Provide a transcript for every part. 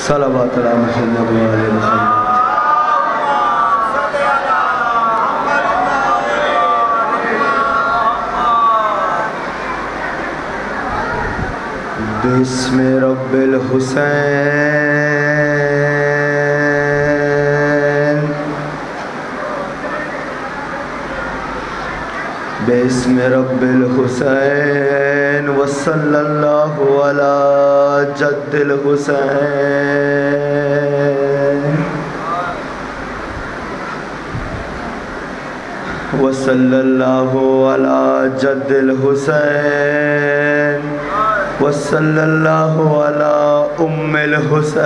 صلوات علی محمد و آل محمد۔ بسم رب الحسین، بسم رب الحسین وصلی اللہ علی جد الحسین، وصلی اللہ علی جد الحسین، وصلی اللہ علی ام الحسین،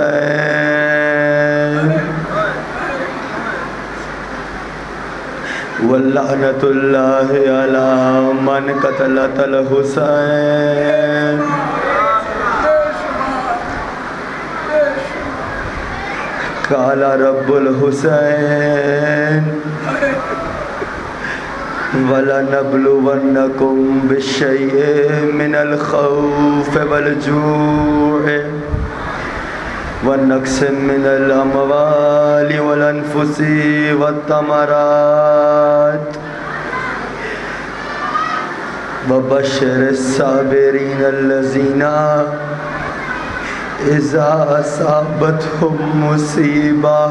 واللعنۃ اللہ علی من قتلت الحسین، قال رب الحسین وَلَنَبْلُوَنَّكُمْ بِالشَّيْءِ مِنَ الْخَوْفِ وَالْجُوعِ وَنَقْصٍ مِنَ الْأَمْوَالِ وَالْأَنْفُسِ وَالثَّمَرَاتِ وَبَشِّرِ الصَّابِرِينَ الَّذِينَ إِذَا أَصَابَتْهُمْ مُصِيبَةٌ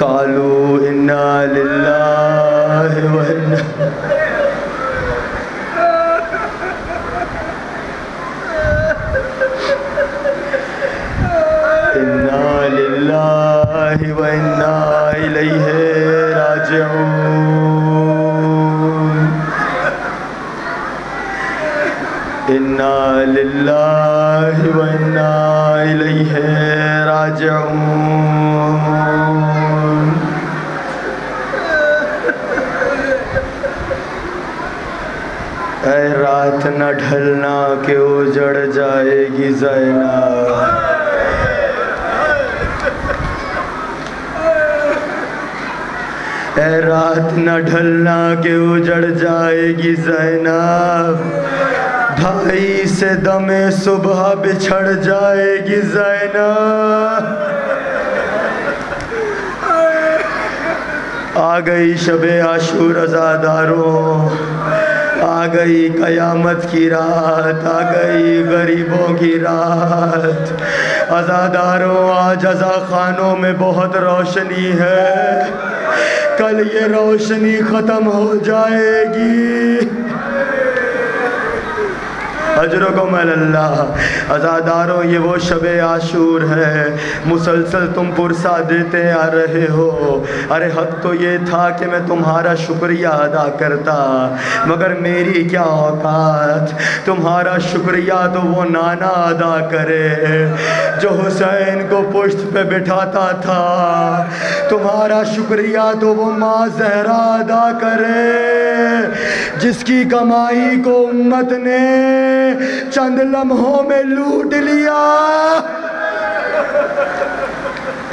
قالوا انا للہ وانا للہ وانا الیہ راجعون، انا للہ وانا الیہ راجعون۔ اے رات نہ ڈھلنا کہ اجڑ جائے گی زینب، اے رات نہ ڈھلنا کہ اجڑ جائے گی زینب، ڈھائی سے دم صبح بچھڑ جائے گی زینب، آ گئی شب عاشور عزاداروں، آ گئی قیامت کی رات، آ گئی غریبوں کی رات، عزاداروں آج عزا خانوں میں بہت روشنی ہے، کل یہ روشنی ختم ہو جائے گی، اجرکم اللہ۔ عزاداروں یہ وہ شب عاشور ہے، مسلسل تم پرسہ دیتے آ رہے ہو، ارے حق تو یہ تھا کہ میں تمہارا شکریہ ادا کرتا، مگر میری کیا اوقات، تمہارا شکریہ تو وہ نانا ادا کرے جو حسین کو پشت پہ بٹھاتا تھا، تمہارا شکریہ تو وہ ماں زہرا ادا کرے جس کی کمائی کو امت نے چند لمحوں میں لوٹ لیا،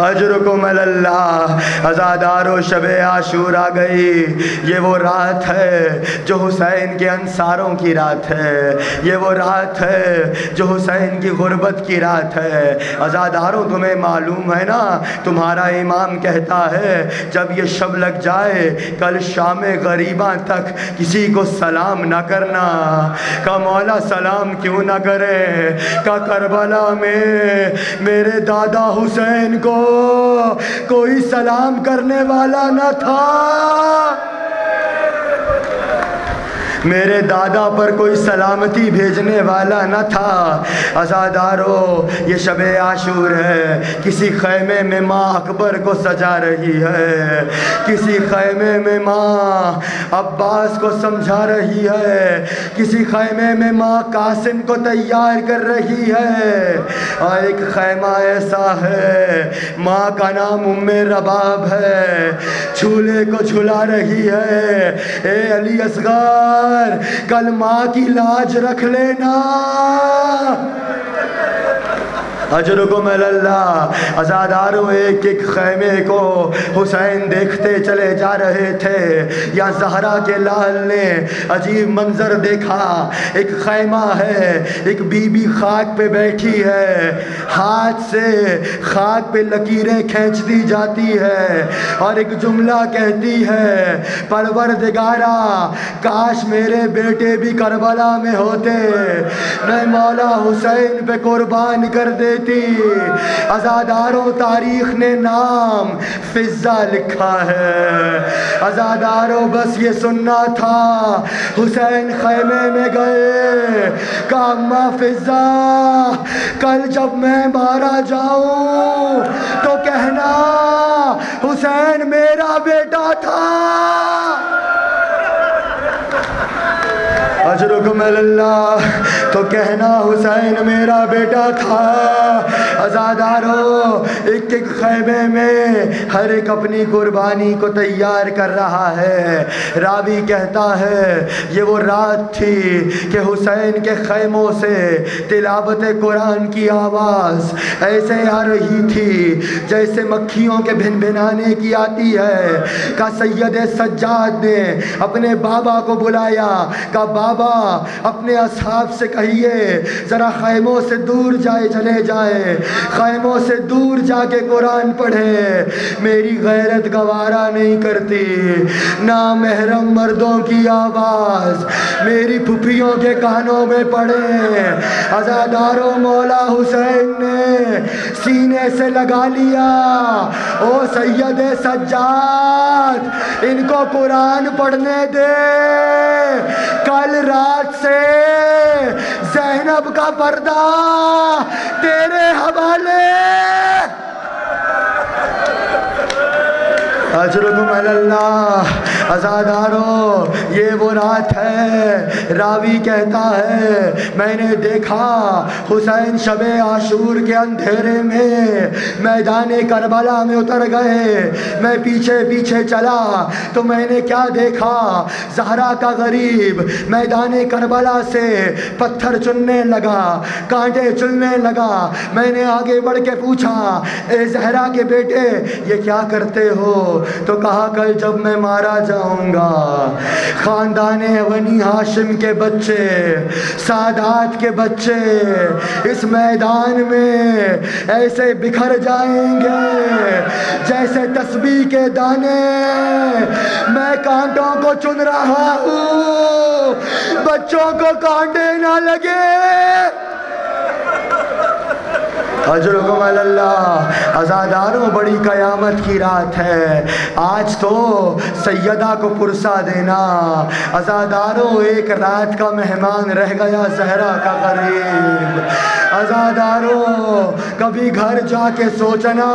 اجرکم اللہ۔ عزادارو شب عاشور آ گئی، یہ وہ رات ہے جو حسین کے انصاروں کی رات ہے، یہ وہ رات ہے جو حسین کی غربت کی رات ہے۔ عزادارو تمہیں معلوم ہے نا، تمہارا امام کہتا ہے جب یہ شب لگ جائے کل شام غریباں تک کسی کو سلام نہ کرنا، کہ مولا سلام کیوں نہ کرے، کہ کربلا میں میرے دادا حسین کو کوئی سلام کرنے والا نہ تھا، میرے دادا پر کوئی سلامتی بھیجنے والا نہ تھا۔ عزادارو یہ شب عاشور ہے، کسی خیمے میں ماں اکبر کو سجا رہی ہے، کسی خیمے میں ماں عباس کو سمجھا رہی ہے، کسی خیمے میں ماں قاسم کو تیار کر رہی ہے، اور ایک خیمہ ایسا ہے ماں کا نام ام رباب ہے، جھولے کو جھلا رہی ہے، اے علی اصغر کل ماں کی لاج رکھ لینا، اجرکم اللہ۔ عزاداروں ایک ایک خیمے کو حسین دیکھتے چلے جا رہے تھے۔ یا زہرا کے لال نے عجیب منظر دیکھا، ایک خیمہ ہے، ایک بی بی خاک پہ بیٹھی ہے، ہاتھ سے خاک پہ لکیریں کھینچ دی جاتی ہے اور ایک جملہ کہتی ہے، پروردگارا کاش میرے بیٹے بھی کربلا میں ہوتے، میں مولا حسین پہ قربان کر دیتی۔ عزاداروں تاریخ نے نام فضہ لکھا ہے۔ عزاداروں بس یہ سننا تھا، حسین خیمے میں گئے، کہا اماں فضہ کل جب میں مارا جاؤں تو کہنا حسین میرا بیٹا تھا۔ اجرکم اللہ، تو کہنا حسین میرا بیٹا تھا۔ عزاداروں ایک ایک خیمے میں ہر ایک اپنی قربانی کو تیار کر رہا ہے۔ راوی کہتا ہے یہ وہ رات تھی کہ حسین کے خیموں سے تلاوت قرآن کی آواز ایسے آ رہی تھی جیسے مکھیوں کے بھن بھنانے کی آتی ہے۔ کہ سید سجاد نے اپنے بابا کو بلایا، کہ بابا اپنے اصحاب سے کہیے ذرا خیموں سے دور چلے جائیں، خیموں سے دور جا کے قرآن پڑھے، میری غیرت گوارا نہیں کرتی، نامحرم مردوں کی آواز میری پھپھیوں کے کانوں میں پڑے۔ عزاداروں مولا حسین نے سینے سے لگا لیا، او سید سجاد ان کو قرآن پڑھنے دے، کل رات سے زینب کا پردہ تیرے حوالے۔ اجرکم اللہ۔ عزاداروں یہ وہ رات ہے، راوی کہتا ہے میں نے دیکھا حسین شب عاشور کے اندھیرے میں میدان کربلا میں اتر گئے، میں پیچھے پیچھے چلا تو میں نے کیا دیکھا، زہرا کا غریب میدان کربلا سے پتھر چننے لگا، کانٹے چلنے لگا۔ میں نے آگے بڑھ کے پوچھا اے زہرا کے بیٹے یہ کیا کرتے ہو؟ تو کہا کل جب میں مارا جاؤں گا خاندان بنی ہاشم کے بچے، سادات کے بچے اس میدان میں ایسے بکھر جائیں گے جیسے تسبیح کے دانے، میں کانٹوں کو چن رہا ہوں بچوں کو کانٹے نہ لگے۔ اجرکم اللہ۔ عزاداروں بڑی قیامت کی رات ہے، آج تو سیدہ کو پرسا دینا۔ عزاداروں ایک رات کا مہمان رہ گیا زہرا کا غریب۔ عزاداروں کبھی گھر جا کے سوچنا،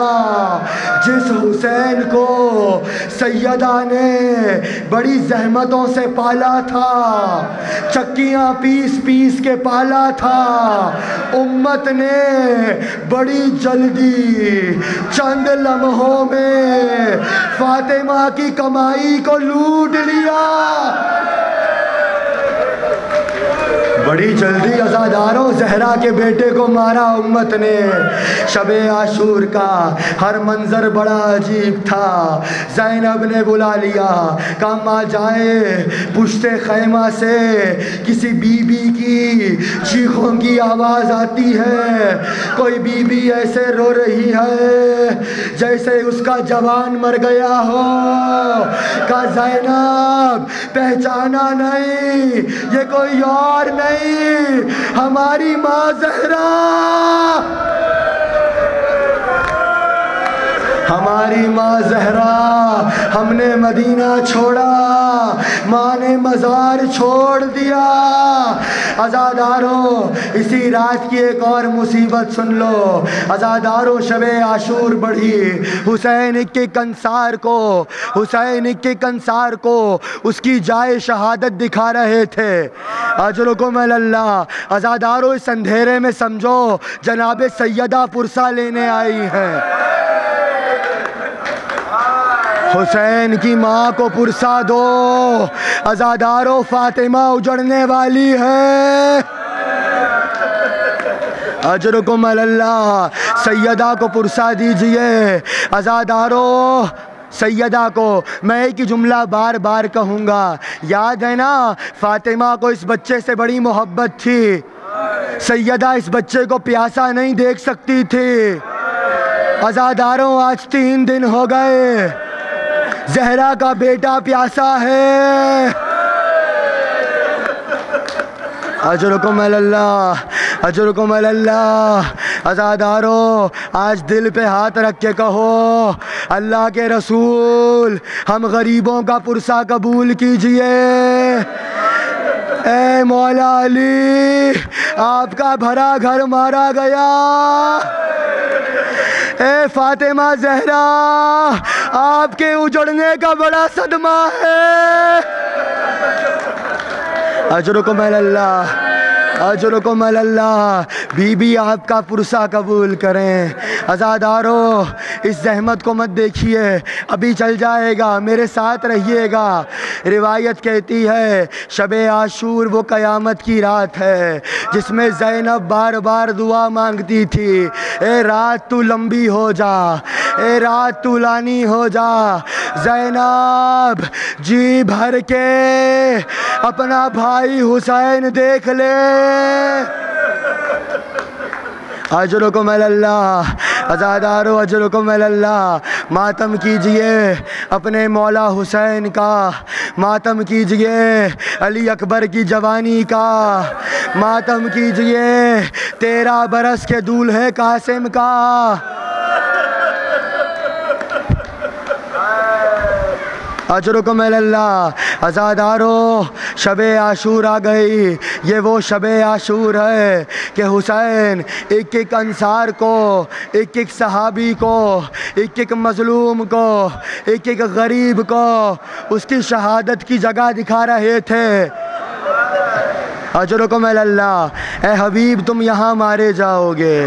جس حسین کو سیدہ نے بڑی زحمتوں سے پالا تھا، چکیاں پیس پیس کے پالا تھا، امت نے بڑی جلدی چند لمحوں میں فاطمہ کی کمائی کو لوٹ لیا۔ بڑی جلدی عزاداروں زہرا کے بیٹے کو مارا امت نے۔ شب عاشور کا ہر منظر بڑا عجیب تھا۔ زینب نے بلا لیا، کہا ماں جائے پشت خیمہ سے کسی بی بی کی چیخوں کی آواز آتی ہے، کوئی بی بی ایسے رو رہی ہے جیسے اس کا جوان مر گیا ہو۔ کہا زینب پہچانا نہیں، یہ کوئی اور نہیں ہماری ماں زہرا، ہماری ماں زہرا۔ ہم نے مدینہ چھوڑا، ماں نے مزار چھوڑ دیا۔ عزاداروں اسی رات کی ایک اور مصیبت سن لو۔ عزاداروں شب عاشور بڑھی، حسین ایک انصار کو اس کی جائے شہادت دکھا رہے تھے۔ اجرکم اللہ۔ عزاداروں اس اندھیرے میں سمجھو جناب سیدہ پرسا لینے آئی ہیں، حسین کی ماں کو پرسا دو۔ عزاداروں فاطمہ اجڑنے والی ہے۔ اجرکم علی اللہ. سیدہ کو پرسا دیجئے. عزادارو سیدہ کو میں ایک ہی جملہ بار بار کہوں گا. یاد ہے نا فاطمہ کو اس بچے سے بڑی محبت تھی. سیدہ اس بچے کو پیاسا نہیں دیکھ سکتی تھی. عزاداروں آج 3 دن ہو گئے زہرا کا بیٹا پیاسا ہے. اجرکم علی اللہ. اجرکم علی اللہ. عزادارو آج دل پہ ہاتھ رکھ کے کہو اللہ کے رسول ہم غریبوں کا پرسہ قبول کیجئے. اے مولا علی آپ کا بھرا گھر مارا گیا. اے فاطمہ زہرا آپ کے اجڑنے کا بڑا صدمہ ہے. اجرکم علی اللہ. اجرکم علی اللہ. بی بی آپ کا پرسہ قبول کریں. عزادارو اس زحمت کو مت دیکھیے ابھی چل جائے گا میرے ساتھ رہیے گا. روایت کہتی ہے شب عاشور وہ قیامت کی رات ہے جس میں زینب بار بار دعا مانگتی تھی اے رات تو لمبی ہو جا اے رات تو لانی ہو جا. زینب جی بھر کے اپنا بھائی حسین دیکھ لے. اجرکم علی اللہ. عزادارو اجرکم علی اللہ. ماتم کیجئے اپنے مولا حسین کا. ماتم کیجئے علی اکبر کی جوانی کا. ماتم کیجئے 13 برس کے دولہے قاسم کا. اجرکم علی اللہ. عزادارو شب عاشور آ گئی. یہ وہ شب عاشور ہے کہ حسین ایک ایک انصار کو ایک ایک صحابی کو ایک ایک مظلوم کو ایک ایک غریب کو اس کی شہادت کی جگہ دکھا رہے تھے. اجرکم علی اللہ. اے حبیب تم یہاں مارے جاؤ گے.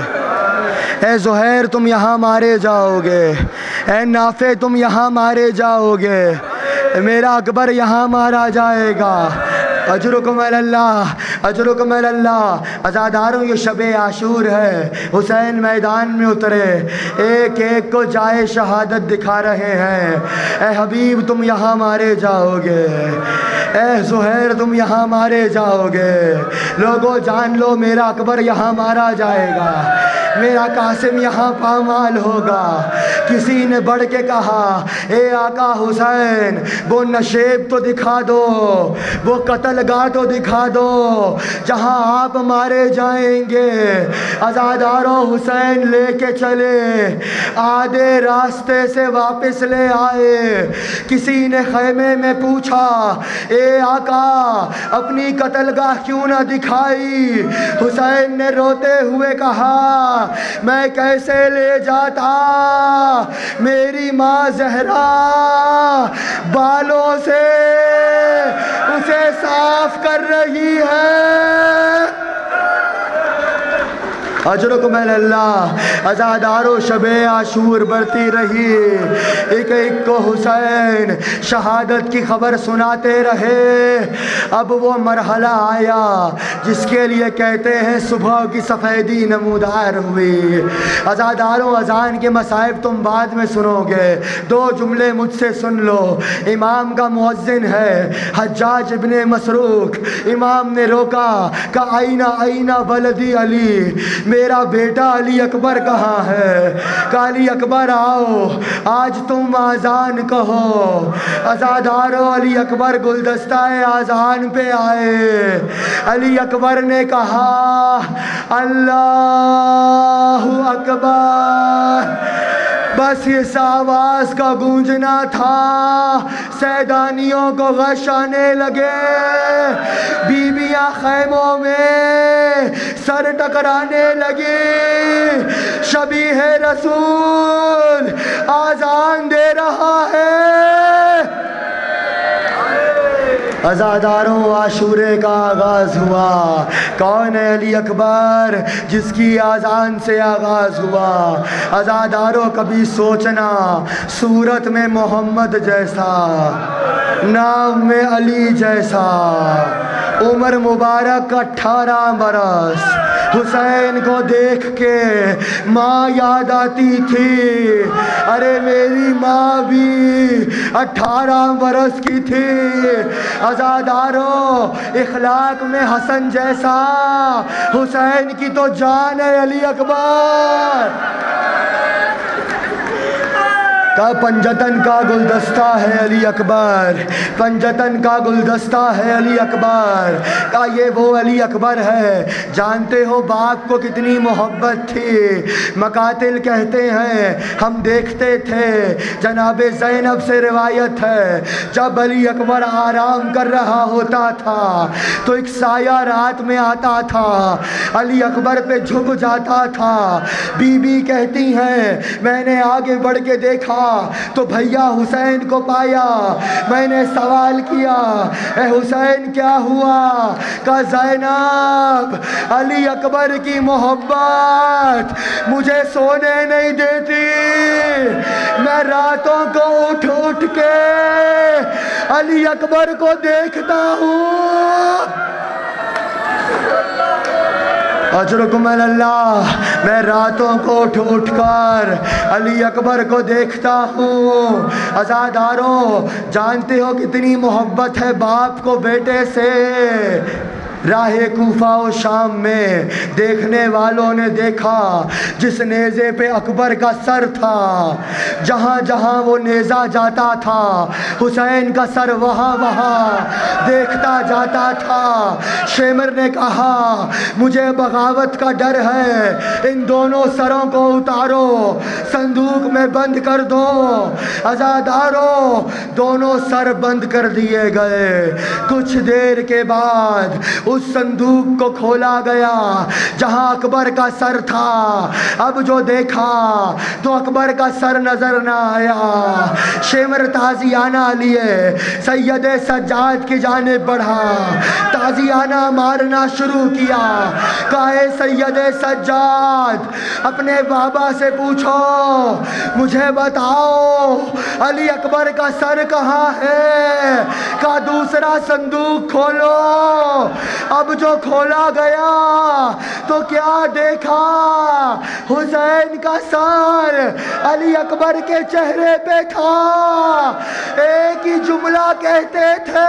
اے زہیر تم یہاں مارے جاؤ گے. اے نافع تم یہاں مارے جاؤ گے. میرا اکبر یہاں مارا جائے گا. اجرکم علی اللہ. اجرکم علی اللہ. عزاداروں یہ شب عاشور ہے. حسین میدان میں اترے ایک ایک کو جائے شہادت دکھا رہے ہیں. اے حبیب تم یہاں مارے جاؤ گے. اے زہیر تم یہاں مارے جاؤ گے. لوگوں جان لو میرا اکبر یہاں مارا جائے گا. میرا قاسم یہاں پامال ہوگا. کسی نے بڑھ کے کہا اے آقا حسین وہ نشیب تو دکھا دو وہ قتل گاہ تو دکھا دو جہاں آپ مارے جائیں گے. عزاداروں حسین لے کے چلے آدھے راستے سے واپس لے آئے. کسی نے خیمے میں پوچھا اے آقا اپنی قتل گاہ کیوں نہ دکھائی. حسین نے روتے ہوئے کہا میں کیسے لے جاتا میری ماں زہرا بالوں سے اسے صاف کر رہی ہے. اجرکم علی اللہ. عزادارو شب عاشور بڑھتی رہی. ایک ایک کو حسین شہادت کی خبر سناتے رہے. اب وہ مرحلہ آیا جس کے لیے کہتے ہیں صبح کی سفیدی نمودار ہوئی. عزادارو اذان کے مصائب تم بعد میں سنو گے. 2 جملے مجھ سے سن لو. امام کا مؤذن ہے حجاج ابن مسروق. امام نے روکا کہ آئینہ آئینہ ولدی علی میرا بیٹا علی اکبر کہاں ہے. کہ علی اکبر آؤ آج تم آذان کہو. عزادارو علی اکبر گلدستہ آذان پہ آئے. علی اکبر نے کہا اللہ اکبر. بس اس آواز کا گونجنا تھا سیدانیوں کو غش آنے لگے. بیویاں خیموں میں سر ٹکرانے لگی. شبیہ رسول آذان دے رہا ہے. عزاداروں عاشورے کا آغاز ہوا. کون ہے علی اکبر جس کی آذان سے آغاز ہوا. عزاداروں کبھی سوچنا صورت میں محمد جیسا نام میں علی جیسا. عمر مبارک 18 برس حسین کو دیکھ کے ماں یاد آتی تھی، ارے میری ماں بھی 18 برس کی تھی۔ عزادارو، اخلاق میں حسن جیسا حسین کی تو جان ہے علی اکبر کا، پنجتن کا گلدستہ ہے علی اکبر، پنجتن کا گلدستہ ہے علی اکبر کا، یہ وہ علی اکبر ہے۔ جانتے ہو باپ کو کتنی محبت تھی، مقاتل کہتے ہیں ہم دیکھتے تھے، جناب زینب سے روایت ہے، جب علی اکبر آرام کر رہا ہوتا تھا تو ایک سایہ رات میں آتا تھا، علی اکبر پہ جھک جاتا تھا۔ بی بی کہتی ہیں میں نے آگے بڑھ کے دیکھا تو بھیا حسین کو پایا، میں نے سوال کیا اے حسین کیا ہوا؟ کہا زینب علی اکبر کی محبت مجھے سونے نہیں دیتی، میں راتوں کو اٹھ اٹھ کے علی اکبر کو دیکھتا ہوں۔ اجرکم اللہ، میں راتوں کو اٹھ اٹھ کر علی اکبر کو دیکھتا ہوں۔ عزاداروں، جانتے ہو کتنی محبت ہے باپ کو بیٹے سے۔ راہ کوفہ و شام میں دیکھنے والوں نے دیکھا جس نیزے پہ اکبر کا سر تھا، جہاں جہاں وہ نیزہ جاتا تھا حسین کا سر وہاں وہاں دیکھتا جاتا تھا۔ شیمر نے کہا مجھے بغاوت کا ڈر ہے، ان دونوں سروں کو اتارو صندوق میں بند کر دو۔ عزاداروں، دونوں سر بند کر دیے گئے۔ کچھ دیر کے بعد اس صندوق کو کھولا گیا جہاں اکبر کا سر تھا۔ اب جو دیکھا تو اکبر کا سر نظر نہ آیا۔ شیمر تازیانہ لیے سید سجاد کی جانب بڑھا، تازیانہ مارنا شروع کیا۔ کہا اے سید سجاد، اپنے بابا سے پوچھو، مجھے بتاؤ علی اکبر کا سر کہاں ہے؟ کہا دوسرا صندوق کھولو۔ اب جو کھولا گیا تو کیا دیکھا؟ حسین کا سر علی اکبر کے چہرے پہ تھا۔ ایک ہی جملہ کہتے تھے،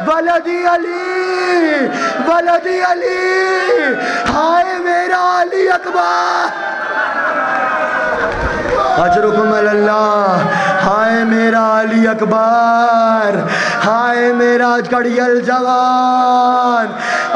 ولدی علی، ولدی علی، ہائے میرا علی اکبر، اجرکم اللہ، ہائے میرا علی اکبر، ہائے میرا گڑیل جوان۔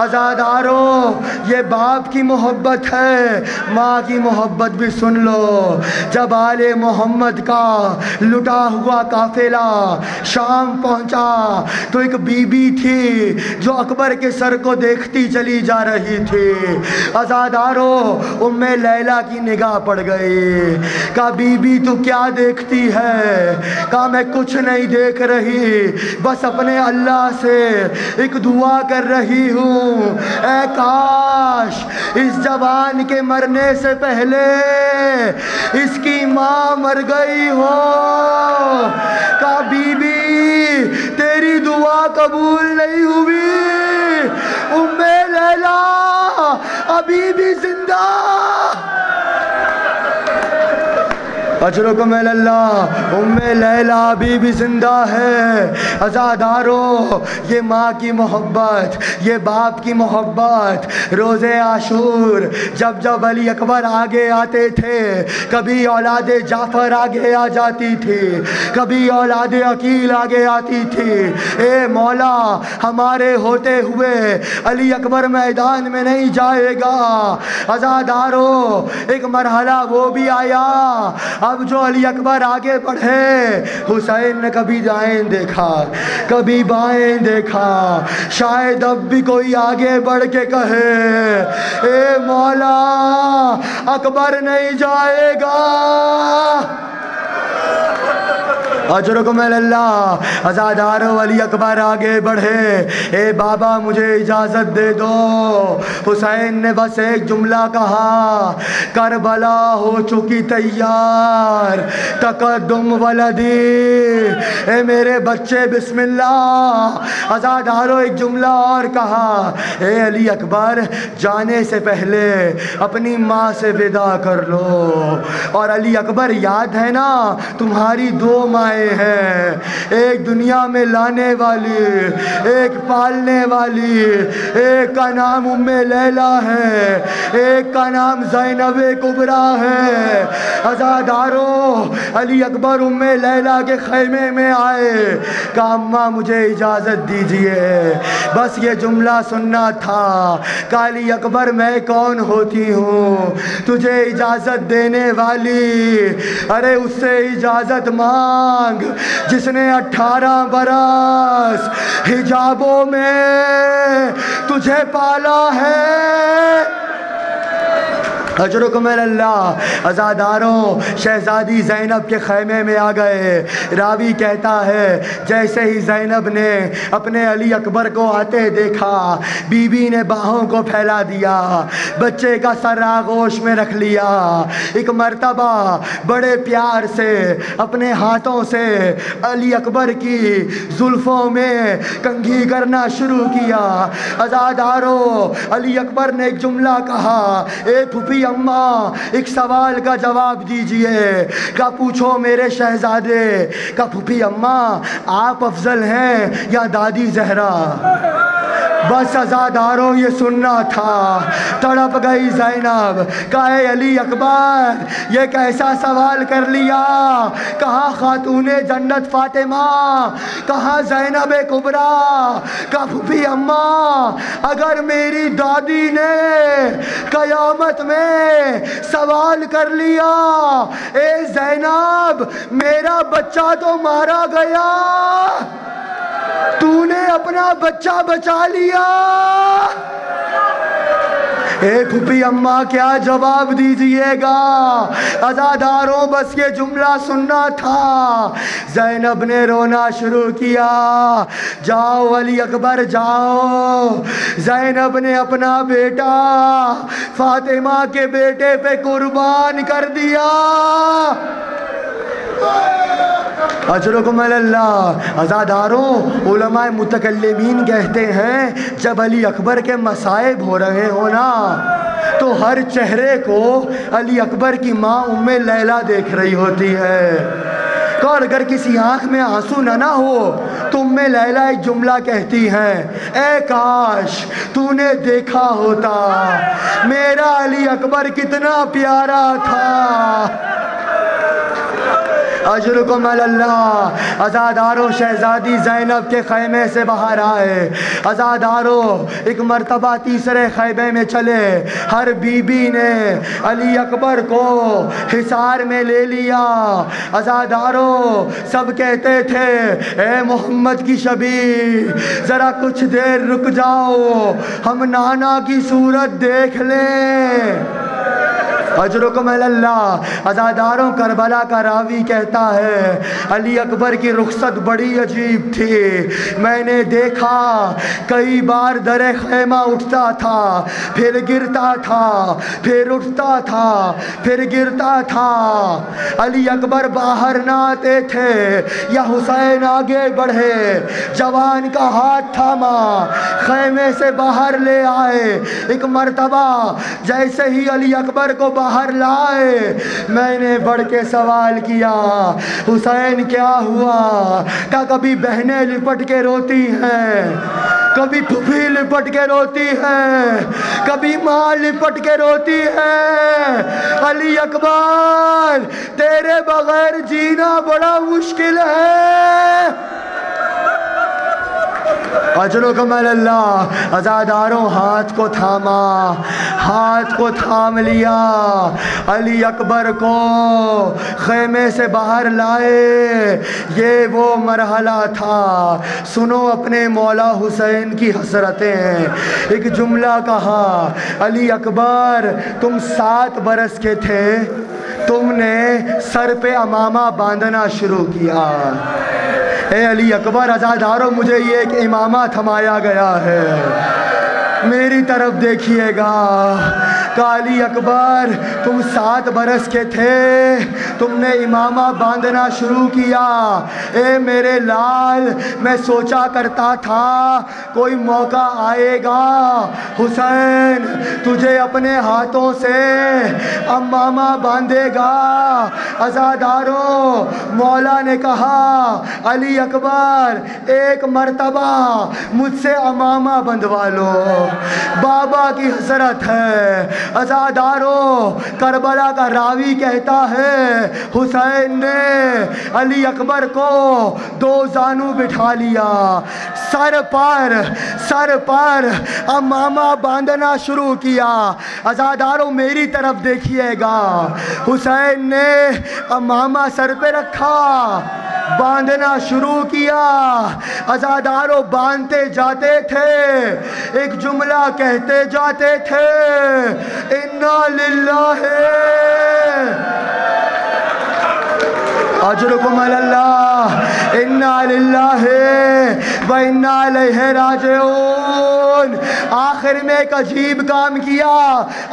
عزاداروں، یہ باپ کی محبت ہے، ماں کی محبت بھی سن لو۔ جب آل محمد کا لٹا ہوا قافلہ شام پہنچا تو ایک بی بی تھی جو اکبر کے سر کو دیکھتی چلی جا رہی تھی۔ عزاداروں، ام لیلہ کی نگاہ پڑ گئی۔ کہا بی بی تو کیا دیکھتی ہے؟ کہا میں کچھ نہیں دیکھ رہی، بس اپنے اللہ سے ایک دعا کر رہی ہوں، اے کاش اس جوان کے مرنے سے پہلے اس کی ماں مر گئی ہو۔ کہا بی بی تیری دعا قبول نہیں ہوئی، ام لیلہ ابھی بھی زندہ۔ اجرکم اللہ، ام لیلہ ابھی بھی زندہ ہے۔ عزاداروں، یہ ماں کی محبت، یہ باپ کی محبت۔ روز عاشور جب جب علی اکبر آگے آتے تھے، کبھی اولاد جعفر آگے آ جاتی تھی، کبھی اولاد عقیل آگے آتی تھی۔ اے مولا، ہمارے ہوتے ہوئے علی اکبر میدان میں نہیں جائے گا۔ عزاداروں، ایک مرحلہ وہ بھی آیا، اب جو علی اکبر آگے بڑھے، حسین نے کبھی دائیں دیکھا کبھی بائیں دیکھا، شاید اب بھی کوئی آگے بڑھ کے کہے اے مولا اکبر نہیں جائے گا۔ اجرکم اللہ۔ عزادارو علی اکبر آگے بڑھے، اے بابا مجھے اجازت دے دو۔ حسین نے بس ایک جملہ کہا، کربلا ہو چکی تیار، تقدم ولدی، اے میرے بچے بسم اللہ۔ عزادارو ایک جملہ اور کہا، اے علی اکبر جانے سے پہلے اپنی ماں سے ودا کر لو۔ اور علی اکبر یاد ہے نا تمہاری دو مائیں ہیں، ایک دنیا میں لانے والی، ایک پالنے والی، ایک کا نام ام لیلہ ہے، ایک کا نام زینب کبریٰ ہے۔ عزادارو علی اکبر ام لیلہ کے خیمے میں آئے، کہا اماں مجھے اجازت دیجئے، بس یہ جملہ سننا تھا۔ کہا علی اکبر میں کون ہوتی ہوں تجھے اجازت دینے والی؟ ارے اس سے اجازت مانگ جس نے 18 برس حجابوں میں تجھے پالا ہے۔ اجرکم اللہ۔ عزاداروں شہزادی زینب کے خیمے میں آ گئے۔ راوی کہتا ہے جیسے ہی زینب نے اپنے علی اکبر کو آتے دیکھا، بی بی نے باہوں کو پھیلا دیا، بچے کا سر آغوش میں رکھ لیا، ایک مرتبہ بڑے پیار سے اپنے ہاتھوں سے علی اکبر کی زلفوں میں کنگھی کرنا شروع کیا۔ عزاداروں علی اکبر نے ایک جملہ کہا، اے پھوپھی اماں ایک سوال کا جواب دیجئے۔ کہا پوچھو میرے شہزادے۔ کہا پھوپھی اماں آپ افضل ہیں یا دادی زہرا؟ بس عزاداروں یہ سننا تھا۔ تڑپ گئی زینب، کہا اے علی اکبر یہ کیسا سوال کر لیا؟ کہا خاتون جنت فاطمہ، کہا زینب کبریٰ۔ کہا پھوپھی اماں اگر میری دادی نے قیامت میں سوال کر لیا، اے زینب میرا بچہ تو مارا گیا، تو نے اپنا بچہ بچا لیا، اے پھوپھی اماں کیا جواب دیجئے گا؟ عزاداروں بس یہ جملہ سننا تھا۔ زینب نے رونا شروع کیا، جاؤ علی اکبر جاؤ۔ زینب نے اپنا بیٹا فاطمہ کے بیٹے پہ قربان کر دیا۔ اجرکم اللہ۔ عزاداروں علماء متکلمین کہتے ہیں جب علی اکبر کے مصائب ہو رہے ہو نا تو ہر چہرے کو علی اکبر کی ماں ام لیلہ دیکھ رہی ہوتی ہے، اور اگر کسی آنکھ میں آنسو نہ ہو تو ام لیلہ ایک جملہ کہتی ہیں، اے کاش تو نے دیکھا ہوتا میرا علی اکبر کتنا پیارا تھا۔ اجرکم اللہ۔ عزاداروں شہزادی زینب کے خیمے سے باہر آئے۔ عزاداروں ایک مرتبہ تیسرے خیمے میں چلے، ہر بی بی نے علی اکبر کو حصار میں لے لیا۔ عزاداروں سب کہتے تھے اے محمد کی شبیہ ذرا کچھ دیر رک جاؤ، ہم نانا کی صورت دیکھ لیں۔ اجرکم اللہ۔ عزاداروں کربلا کا راوی کہتا ہے علی اکبر کی رخصت بڑی عجیب تھی، میں نے دیکھا کئی بار در خیمہ اٹھتا تھا پھر گرتا تھا، پھر اٹھتا تھا پھر گرتا تھا، علی اکبر باہر نہ آتے تھے یا حسین آگے بڑھے جوان کا ہاتھ تھاما خیمے سے باہر لے آئے۔ ایک مرتبہ جیسے ہی علی اکبر کو باہر لائے میں نے بڑھ کے سوال کیا حسین کیا ہوا؟ کہا کبھی بہنیں لپٹ کے روتی ہیں، کبھی پھوپھی لپٹ کے روتی ہے، کبھی ماں لپٹ کے روتی ہے، علی اکبر تیرے بغیر جینا بڑا مشکل ہے۔ اجرکم اللہ۔ عزاداروں ہاتھ کو تھاما، ہاتھ کو تھام لیا، علی اکبر کو خیمے سے باہر لائے۔ یہ وہ مرحلہ تھا، سنو اپنے مولا حسین کی حسرتیں۔ ایک جملہ کہا علی اکبر تم 7 برس کے تھے تم نے سر پہ امامہ باندھنا شروع کیا۔ اے علی اکبر عزادارو مجھے یہ ایک امامہ تھمایا گیا ہے، میری طرف دیکھیے گا۔ علی اکبر تم 7 برس کے تھے، تم نے امامہ باندھنا شروع کیا۔ اے میرے لال، میں سوچا کرتا تھا کوئی موقع آئے گا حسین تجھے اپنے ہاتھوں سے امامہ باندھے گا۔ عزاداروں، مولا نے کہا علی اکبر ایک مرتبہ مجھ سے امامہ بندھوا لو، بابا کی حسرت ہے۔ عزاداروں، کربلا کا راوی کہتا ہے حسین نے علی اکبر کو 2 زانو بٹھا لیا، سر پر امامہ باندھنا شروع کیا۔ عزاداروں میری طرف دیکھیے گا، حسین نے امامہ سر پہ رکھا، باندھنا شروع کیا۔ عزاداروں باندھتے جاتے تھے، ایک جملہ کہتے جاتے تھے، انا للہ اجرکم علی اللہ، انا للہ و انا الیہ راجعون۔ آخر میں ایک عجیب کام کیا،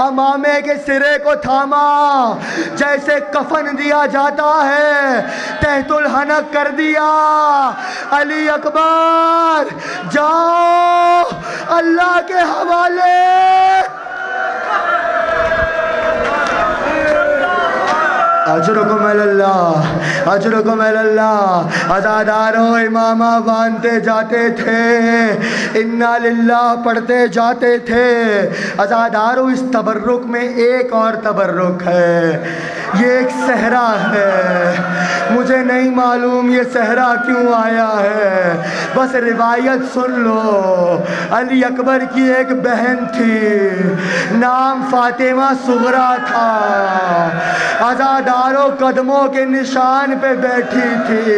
امامے کے سرے کو تھاما، جیسے کفن دیا جاتا ہے تحت الحنک کر دیا۔ علی اکبر جاؤ اللہ کے حوالے۔ اجرکم علی اللہ، اجرکم علی اللہ۔ عزاداروں امامہ باندھتے جاتے تھے، انا للہ پڑھتے جاتے تھے۔ عزاداروں اس تبرک میں ایک اور تبرک ہے، یہ ایک صحرا ہے، مجھے نہیں معلوم یہ صحرا کیوں آیا ہے، بس روایت سن لو۔ علی اکبر کی ایک بہن تھی، نام فاطمہ صغرا تھا، عزاداروں قدموں کے نشان پہ بیٹھی تھی،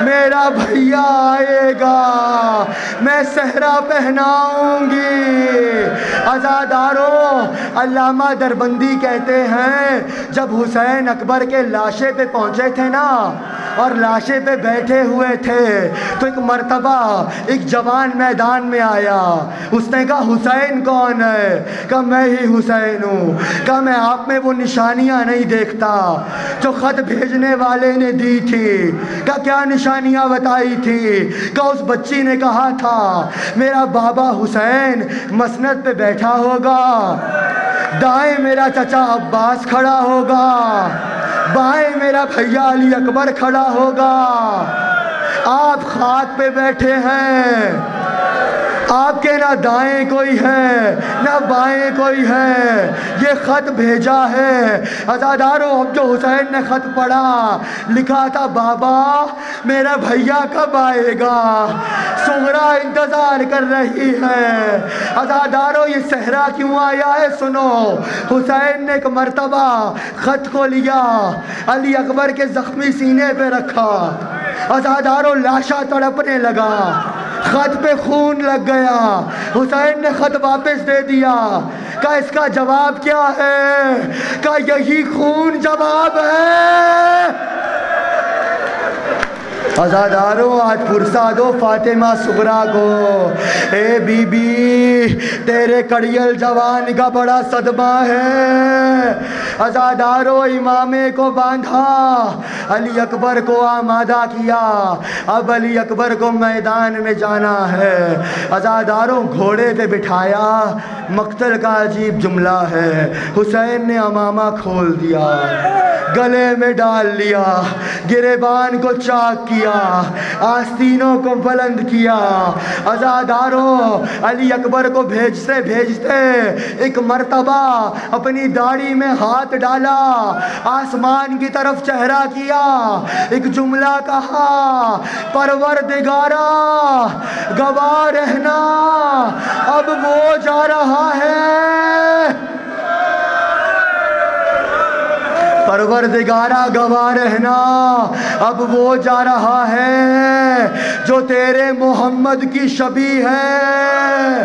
میرا بھیا آئے گا میں صحرا پہناؤں گی۔ عزاداروں، علامہ دربندی کہتے ہیں جب حسین اکبر کے لاشے پہ پہنچے تھے نا اور لاشے پہ بیٹھے ہوئے تھے تو ایک مرتبہ ایک جوان میدان میں آیا، اس نے کہا حسین کون ہے؟ کہا میں ہی حسین ہوں۔ کہا میں آپ میں وہ نشانیاں نہیں دیکھتا جو خط بھیجنے والے نے دی تھی۔ کہا کیا نشانیاں بتائی تھی؟ کہا اس بچی نے کہا تھا میرا بابا حسین مسند پہ بیٹھا ہوگا، دائیں میرا چچا عباس کھڑا ہوگا، بائیں میرا بھیا علی اکبر کھڑا ہوگا، آپ خاک پہ بیٹھے ہیں، آپ کے نہ دائیں کوئی ہے نہ بائیں کوئی ہے، یہ خط بھیجا ہے۔ عزاداروں، اب جو حسین نے خط پڑھا لکھا تھا بابا میرا بھیا کب آئے گا، صغرا انتظار کر رہی ہے۔ عزاداروں، یہ صحرا کیوں آیا ہے سنو۔ حسین نے ایک مرتبہ خط کو لیا، علی اکبر کے زخمی سینے پہ رکھا، عزاداروں لاشا تڑپنے لگا، خط پہ خون لگ گیا، حسین نے خط واپس دے دیا، کہا اس کا جواب کیا ہے؟ کہا یہی خون جواب ہے۔ عزاداروں، آج پرسا دو فاطمہ صغرا کو، اے بی بی تیرے کڑیل جوان کا بڑا صدمہ ہے۔ عزاداروں، امامے کو باندھا، علی اکبر کو آمادہ کیا، اب علی اکبر کو میدان میں جانا ہے۔ عزاداروں، گھوڑے پہ بٹھایا، مقتل کا عجیب جملہ ہے، حسین نے امامہ کھول دیا، گلے میں ڈال لیا، گریبان کو چاک کیا، آستینوں کو بلند کیا۔ عزاداروں، علی اکبر کو بھیجتے بھیجتے ایک مرتبہ اپنی داڑھی میں ہاتھ ڈالا، آسمان کی طرف چہرہ کیا، ایک جملہ کہا، پروردگارا گواہ رہنا اب وہ جا رہا ہے، پروردگارا گواہ رہنا اب وہ جا رہا ہے جو تیرے محمد کی شبیہ ہے،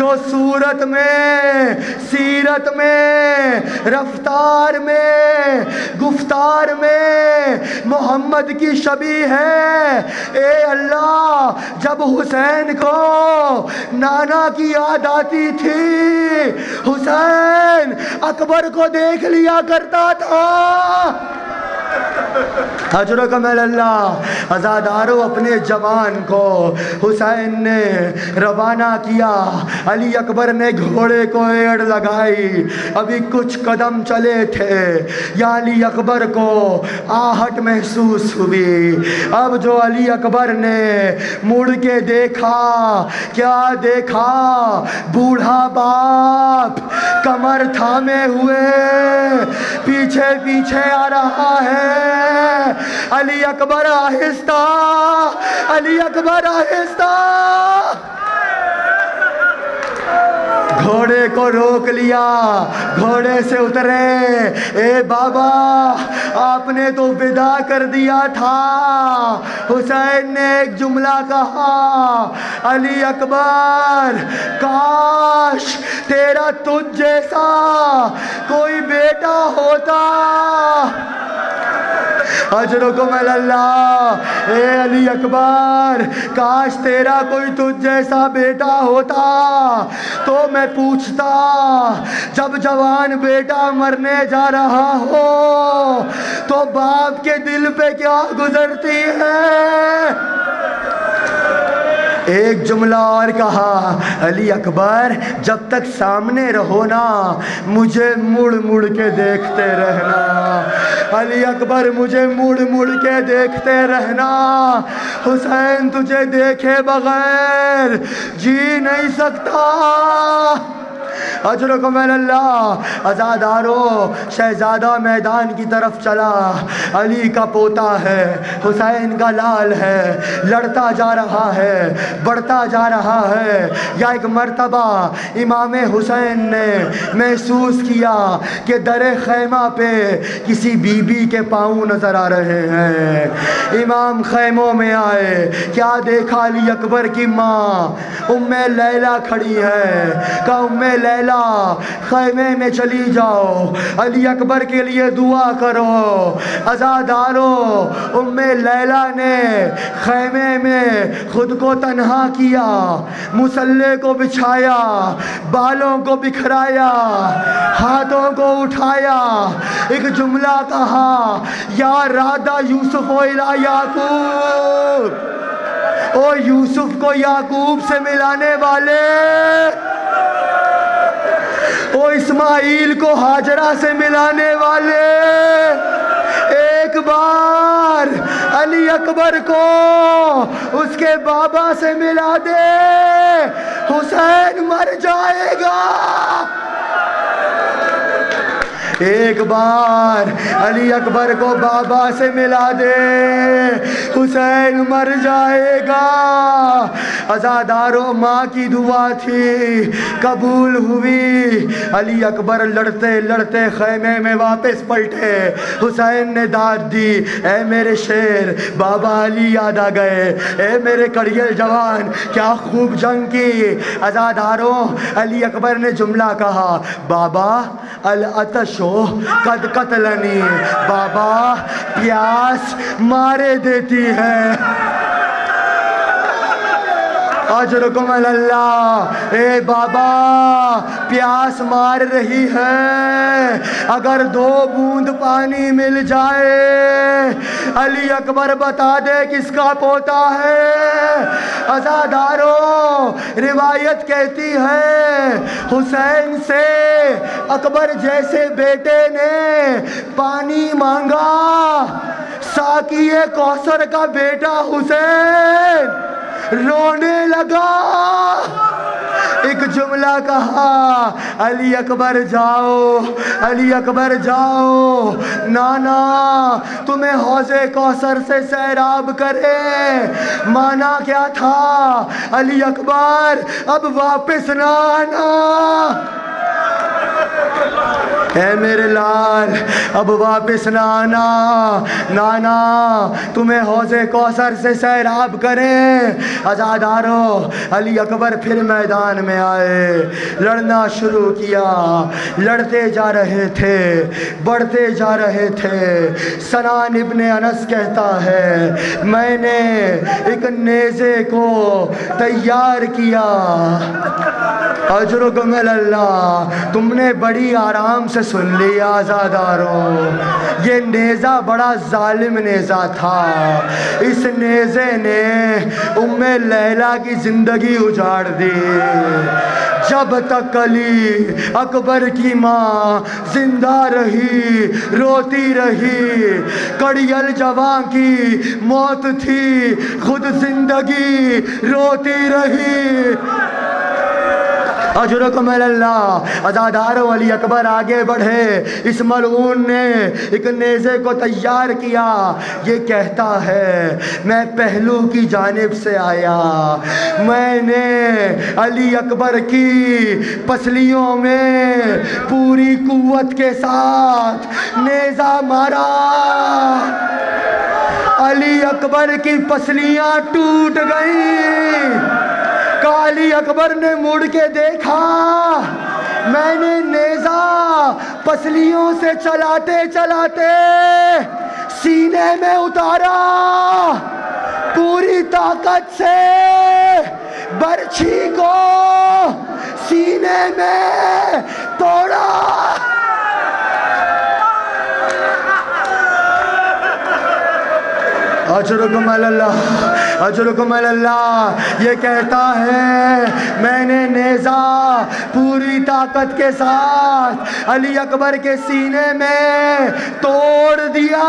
جو صورت میں، سیرت میں، رفتار میں، گفتار میں محمد کی شبیہ ہے۔ اے اللہ، جب حسین کو نانا کی یاد آتی تھی، حسین اکبر کو دیکھ لیا کرتا تھا۔ اجرکم اللہ، عزادارو اپنے جوان کو حسین نے روانہ کیا۔ علی اکبر نے گھوڑے کو ایڑ لگائی، ابھی کچھ قدم چلے تھے یا علی اکبر کو آہٹ محسوس ہوئی۔ اب جو علی اکبر نے مڑ کے دیکھا، کیا دیکھا؟ بوڑھا باپ کمر تھامے ہوئے پیچھے پیچھے آ رہا ہے۔ علی اکبر آہستہ، علی اکبر آہستہ، گھوڑے کو روک لیا، گھوڑے سے اترے۔ اے بابا، آپ نے تو ودا کر دیا تھا۔ حسین نے ایک جملہ کہا، علی اکبر کاش تیرا تجھ جیسا کوئی بیٹا ہوتا۔ اجرکم اللہ، اے علی اکبر کاش تیرا کوئی تجھ جیسا بیٹا ہوتا تو میں پوچھتا، جب جوان بیٹا مرنے جا رہا ہو تو باپ کے دل پہ کیا گزرتی ہے؟ ایک جملہ اور کہا، علی اکبر جب تک سامنے رہو نا مجھے مڑ مڑ کے دیکھتے رہنا۔ علی اکبر مجھے مڑ مڑ کے دیکھتے رہنا، حسین تجھے دیکھے بغیر جی نہیں سکتا۔ اجرکم اللہ، عزادارو شہزادہ میدان کی طرف چلا۔ علی کا پوتا ہے، حسین کا لال ہے، لڑتا جا رہا ہے، بڑھتا جا رہا ہے۔ یا ایک مرتبہ امام حسین نے محسوس کیا کہ در خیمہ پہ کسی بی بی کے پاؤں نظر آ رہے ہیں۔ امام خیموں میں آئے، کیا دیکھا؟ علی اکبر کی ماں ام لیلہ کھڑی ہے۔ کہا ام لیلہ خیمے میں چلی جاؤ، علی اکبر کے لیے دعا کرو۔ عزادارو ام لیلہ نے خیمے میں خود کو تنہا کیا، مصلے کو بچھایا، بالوں کو بکھرایا، ہاتھوں کو اٹھایا، ایک جملہ کہا، یا رادہ یوسف و الی یعقوب، او یوسف کو یعقوب سے ملانے والے، او اسماعیل کو ہاجرہ سے ملانے والے، ایک بار علی اکبر کو اس کے بابا سے ملا دے، حسین مر جائے گا۔ ایک بار علی اکبر کو بابا سے ملا دے، حسین مر جائے گا۔ عزادارو ماں کی دعا تھی، قبول ہوئی۔ علی اکبر لڑتے لڑتے خیمے میں واپس پلٹے۔ حسین نے داد دی، اے میرے شیر، بابا علی یاد آ گئے، اے میرے کڑیل جوان، کیا خوب جنگ کی۔ عزادارو علی اکبر نے جملہ کہا، بابا العطش قد قتلنی، بابا پیاس مارے دیتی ہے۔ اجرکم اللہ، اے بابا پیاس مار رہی ہے، اگر 2 بوند پانی مل جائے، علی اکبر بتا دے کس کا پوتا ہے۔ عزادارو روایت کہتی ہے حسین سے اکبر جیسے بیٹے نے پانی مانگا، ساقی کوثر کا بیٹا حسین رونے لگا۔ ایک جملہ کہا، علی اکبر جاؤ، علی اکبر جاؤ، نانا تمہیں حوض کوثر سے سیراب کرے۔ مانا کیا تھا؟ علی اکبر اب واپس نہ آنا۔ اے میرے لال اب واپس نہ آنا، نانا تمہیں حوض کوثر سے سیراب کریں۔ عزادارو علی اکبر پھر میدان میں آئے، لڑنا شروع کیا، لڑتے جا رہے تھے، بڑھتے جا رہے تھے۔ سنان ابن انس کہتا ہے میں نے ایک نیزے کو تیار کیا، اجرکم اللہ، تم نے بڑی آرام سے سن لیا عزاداروں، یہ نیزہ بڑا ظالم نیزہ تھا، اس نیزے نے ام لیلہ کی زندگی اجاڑ دی۔ جب تک علی اکبر کی ماں زندہ رہی روتی رہی، کڑیل جوان کی موت تھی، خود زندگی روتی رہی۔ اجرکم اللہ، عزادارو علی اکبر آگے بڑھے، اس ملعون نے ایک نیزے کو تیار کیا، یہ کہتا ہے میں پہلو کی جانب سے آیا، میں نے علی اکبر کی پسلیوں میں پوری قوت کے ساتھ نیزہ مارا، علی اکبر کی پسلیاں ٹوٹ گئیں۔ علی اکبر نے مڑ کے دیکھا، میں نے نیزہ پسلیوں سے چلاتے چلاتے سینے میں اتارا، پوری طاقت سے برچھی کو سینے میں توڑا۔ اجرکم اللہ، اجرکم اللہ، یہ کہتا ہے میں نے نیزہ پوری طاقت کے ساتھ علی اکبر کے سینے میں توڑ دیا۔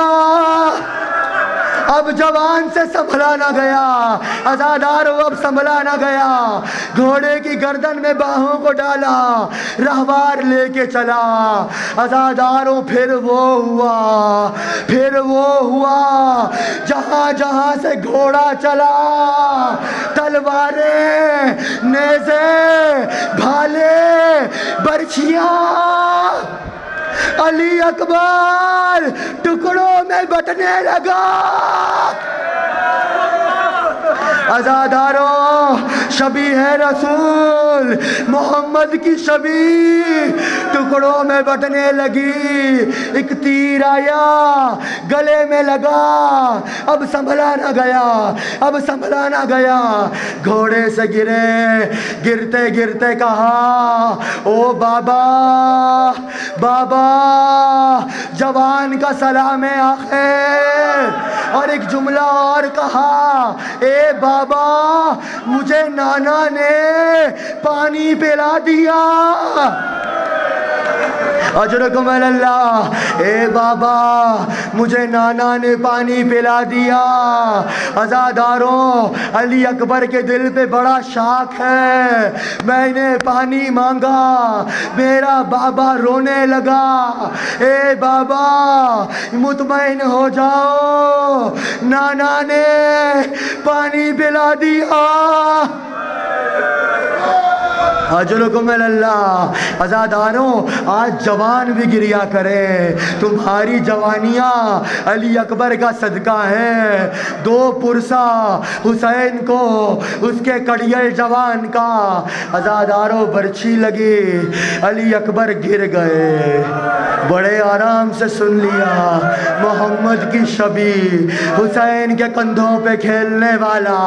اب جوان سے سنبھلا نہ گیا، عزادارو اب سنبھلا نہ گیا، گھوڑے کی گردن میں باہوں کو ڈالا، رہوار لے کے چلا۔ عزادارو پھر وہ ہوا جہاں جہاں سے گھوڑا چلا، تلواریں، نیزے، بھالے، برچھیاں، علی اکبر ٹکڑوں میں بٹنے لگا۔ عزادارو شبیہ رسول محمد کی شبیہ ٹکڑوں میں بٹنے لگی، ایک تیر آیا گلے میں لگا، اب سنبھلا نہ گیا، اب سنبھلا نہ گیا، گھوڑے سے گرے، گرتے گرتے کہا او بابا بابا، جوان کا سلام آخر، اور ایک جملہ اور کہا اے بابا مجھے نانا نے پانی پلا دیا۔ اجرکم اللہ، اے بابا مجھے نانا نے پانی پلا دیا۔ عزاداروں علی اکبر کے دل پہ بڑا شاک ہے، میں نے پانی مانگا، میرا بابا رونے لگا، اے بابا مطمئن ہو جاؤ نانا نے پانی پلا دیا۔ اجرکم اللہ، عزاداروں آج جوان بھی گریا کریں، تمہاری جوانیاں علی اکبر کا صدقہ ہیں۔ دو پرسا حسین کو اس کے کڑیل جوان کا، عزاداروں برچھی لگی، علی اکبر گر گئے، بڑے آرام سے سن لیا، محمد کی شبیہ، حسین کے کندھوں پہ کھیلنے والا،